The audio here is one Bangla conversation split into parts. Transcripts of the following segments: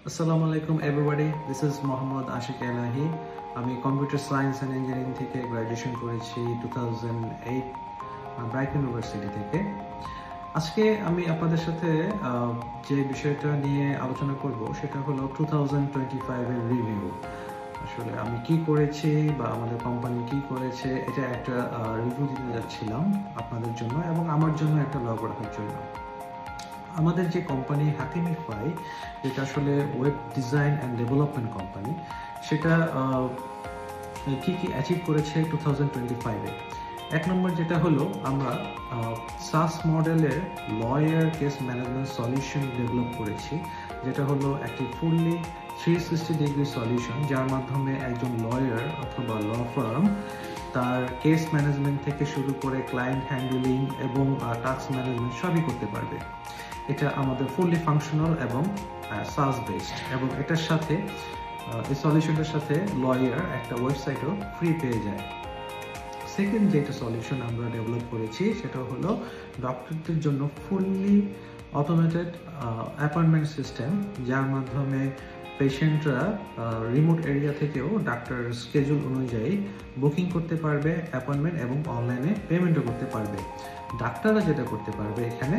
Assalamu alaikum everybody. This is Mohammad Ashik Elahi. আমি কম্পিউটার সায়েন্স অ্যান্ড ইঞ্জিনিয়ারিং থেকে গ্র্যাজুয়েশন করেছি 2008 ব্রাইট ইউনিভার্সিটি থেকে। আজকে আমি আপনাদের সাথে যে বিষয়টা নিয়ে আলোচনা করব সেটা হলো 2025 এর রিভিউ। আসলে আমি কি করেছি বা আমাদের কোম্পানি কি করেছে এটা একটা রিভিউ দিতে যাচ্ছিলাম আপনাদের জন্য এবং আমার জন্য একটা লগ রাখার জন্য। আমাদের যে কোম্পানি হাকিমিফাই, যেটা আসলে web design and development company, সেটা কি কি অ্যাচিভ করেছে 2025-এ। এক নম্বর যেটা হলো আমরা সাস মডেলের lower case management solution develop করেছি, যেটা হলো একটি ফুললি 360 ডিগ্রি সলিউশন, যার মাধ্যমে একজন লয়ার অথবা ল ফার্ম তার কেস ম্যানেজমেন্ট থেকে শুরু করে ক্লায়েন্ট হ্যান্ডেলিং এবং টাস্ক ম্যানেজমেন্ট সবই করতে পারবে। এটা আমাদের ফুললি ফাংশনাল এবং সাস বেসড, এবং এটার সাথে এই সলিউশনটার সাথে লয়ার একটা ওয়েবসাইটও ফ্রি পেয়ে যায়। সেকেন্ড যেটা সলিউশন আমরা ডেভেলপ করেছি সেটা হলো ডক্টরদের জন্য ফুললি অটোমেটেড অ্যাপয়েন্টমেন্ট সিস্টেম, যার মাধ্যমে পেশেন্টরা রিমোট এরিয়া থেকেও ডাক্তার স্কেজুল অনুযায়ী বুকিং করতে পারবে অ্যাপয়েন্টমেন্ট, এবং অনলাইনে পেমেন্টও করতে পারবে। ডাক্তাররা যেটা করতে পারবে, এখানে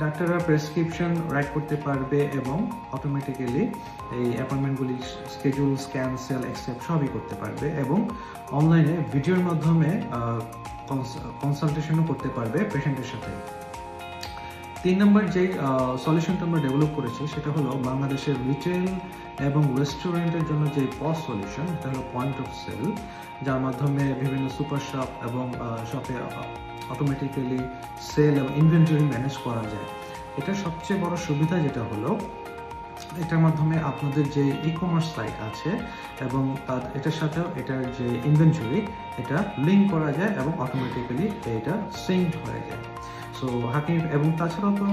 ডাক্তাররা প্রেসক্রিপশন রাইট করতে পারবে এবং অটোমেটিক্যালি এই অ্যাপয়েন্টমেন্টগুলি স্কেজুল, ক্যান্সেল, অ্যাকসেপ্ট সবই করতে পারবে, এবং অনলাইনে ভিডিওর মাধ্যমে কনসালটেশনও করতে পারবে পেশেন্টের সাথে। তিন নম্বর যে সলিউশনটা আমরা ডেভেলপ করেছি সেটা হলো বাংলাদেশের রিটেল এবং রেস্টুরেন্টের জন্য যে পস সলিউশন, এটা হলো পয়েন্ট অফ সেল, যার মাধ্যমে বিভিন্ন সুপার শপ এবং শপে অটোমেটিক্যালি সেল এবং ইনভেন্টরি ম্যানেজ করা যায়। এটার সবচেয়ে বড় সুবিধা যেটা হলো, এটার মাধ্যমে আপনাদের যে ই কমার্স সাইট আছে এবং এটার সাথেও এটার যে ইনভেন্টরি, এটা লিঙ্ক করা যায় এবং অটোমেটিক্যালি এটা সিঙ্ক হয়ে যায়। সো হাকিম, এবং তাছাড়াও তো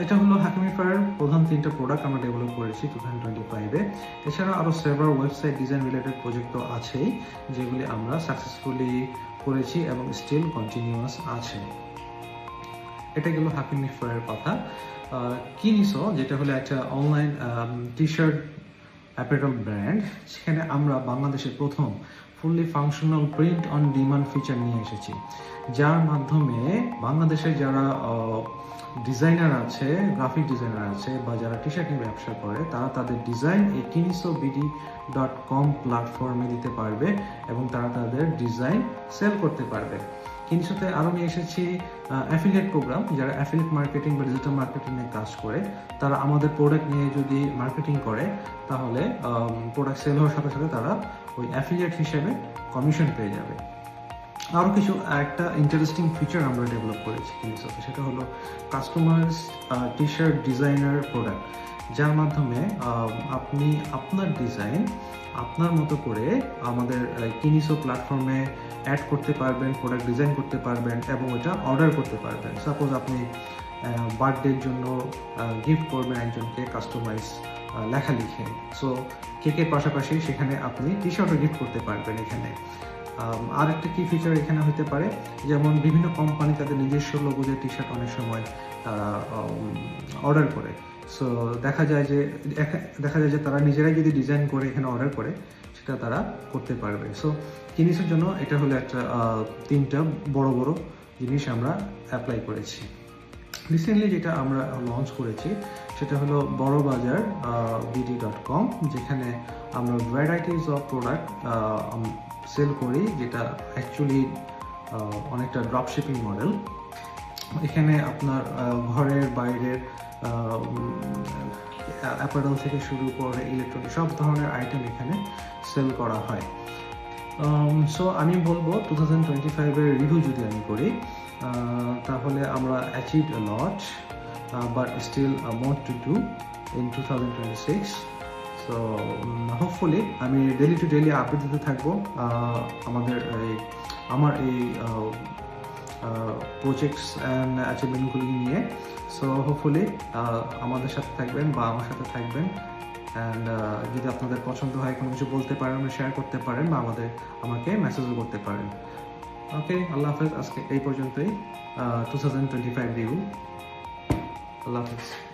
এটা হলো হাকিমিফাইয়ের প্রধান তিনটা প্রোডাক্ট আমরা ডেভেলপ করেছি 2025-এ। এছাড়া আরও several website design related project তো আছেই, যেগুলি আমরা সাকসেসফুলি করেছি এবং স্টিল কন্টিনিউয়াস আছে। এটা গেল হাকিমিফাইয়ের কথা। কিনিসো, যেটা হলো একটা online T shirt apparel brand, সেখানে আমরা বাংলাদেশের প্রথম fully functional print on demand feature নিয়ে এসেছি, যার মাধ্যমে বাংলাদেশের যারা ডিজাইনার আছে, গ্রাফিক ডিজাইনার আছে, বা যারা টি শার্ট নিয়ে ব্যবসা করে, তারা তাদের ডিজাইন এই kinisobd.com প্ল্যাটফর্মে দিতে পারবে এবং তারা তাদের ডিজাইন সেল করতে পারবে। কিনিসোতে আরও নিয়ে এসেছি অ্যাফিলিয়েট প্রোগ্রাম, যারা অ্যাফিলিয়েট মার্কেটিং বা ডিজিটাল মার্কেটিং নিয়ে কাজ করে, তারা আমাদের প্রোডাক্ট নিয়ে যদি মার্কেটিং করে, তাহলে প্রোডাক্ট সেল হওয়ার সাথে সাথে তারা ওই অ্যাফিলিয়েট হিসেবে কমিশন পেয়ে যাবে। আরও কিছু একটা ইন্টারেস্টিং ফিচার আমরা ডেভেলপ করেছি কিনিসোতে, সেটা হলো customise T shirt designer product, যার মাধ্যমে আপনি আপনার ডিজাইন আপনার মতো করে আমাদের কিনিসো প্ল্যাটফর্মে অ্যাড করতে পারবেন, প্রোডাক্ট ডিজাইন করতে পারবেন এবং এটা অর্ডার করতে পারবেন। সাপোজ আপনি বার্থডের জন্য গিফট করবেন একজনকে, কাস্টমাইজ লেখা লিখে, সো কেকের পাশাপাশি সেখানে আপনি টি শার্টও গিফট করতে পারবেন এখানে। আর একটা কি ফিচার এখানে হতে পারে, যেমন বিভিন্ন কোম্পানি তাদের নিজস্ব লোগোদের টি শার্ট অনেক সময় তারা অর্ডার করে, সো দেখা যায় যে তারা নিজেরাই যদি ডিজাইন করে এখানে অর্ডার করে, সেটা তারা করতে পারবে। সো কিনিসের জন্য এটা হলো একটা তিনটা বড় বড় জিনিস আমরা অ্যাপ্লাই করেছি। রিসেন্টলি যেটা আমরা লঞ্চ করেছি সেটা হলো বড়বাজার bd.com, যেখানে আমরা ভ্যারাইটিস অফ প্রোডাক্ট সেল করি, যেটা অ্যাকচুয়ালি অনেকটা ড্রপ শিপিং মডেল। এখানে আপনার ঘরের বাইরের অ্যাপারেল থেকে শুরু করে ইলেকট্রনিক সব ধরনের আইটেম এখানে সেল করা হয়। সো আমি বলবো 2025-এর রিভিউ যদি আমি করি, তাহলে আমরা achieved a lot but still more to do in 2026. So hopefully আমি ডেলি টু ডেলি আপডেট দিতে থাকবো আমার এই প্রজেক্টস অ্যান্ড অ্যাচিভমেন্টগুলি নিয়ে। সো হোপফুলি আমাদের সাথে থাকবেন বা আমার সাথে থাকবেন, অ্যান্ড যদি আপনাদের পছন্দ হয় কোনো কিছু বলতে পারেন, শেয়ার করতে পারেন, বা আমাকে মেসেজও করতে পারেন। ওকে, আল্লাহ হাফেজ। আজকে এই পর্যন্তই 2025 রিভিউ। আল্লাহ হাফিজ।